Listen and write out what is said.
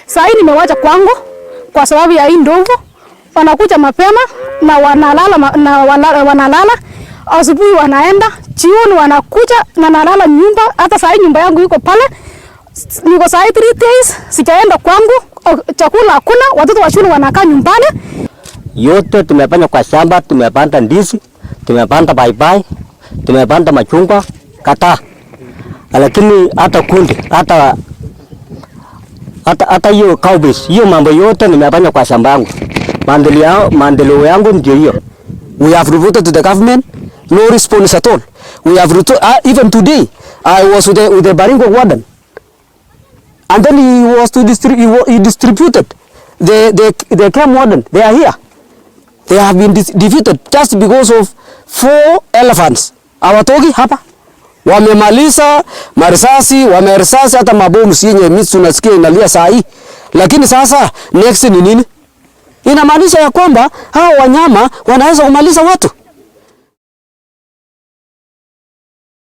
Sasa nimewacha kwangu kwa sababu ya hii ndovu. Wanakuja mapema na wanalala asubuhi, wanaenda jioni, wanakuja na nalala nyumba. Hata sasa nyumba yangu iko pale, niko sasa 3 days sijaenda kwangu, chakula hakuna, watoto wa shule wanakaa nyumbani. Yote tumepanda kwa shamba, tumepanda ndizi, tumepanda paipai, tumepanda machungwa, kata. Lakini hata kundi, hata hiyo cowbase, hiyo mambo yote nimepanda kwa shamba yangu. Maendeleo yangu ndio hiyo. We have reported to the government, no response at all. We have even today, I was with the Baringo warden, and then he was he distributed the camp warden. They are here. They have been defeated just because of 4 elephants. Awatoki hapa. Wamemaliza marisasi, wamerisasi hata mabomu yenye mimi tunasikia inalia saa hii. Lakini sasa next ni nini? Inamaanisha ya kwamba hao wanyama wanaweza kumaliza watu.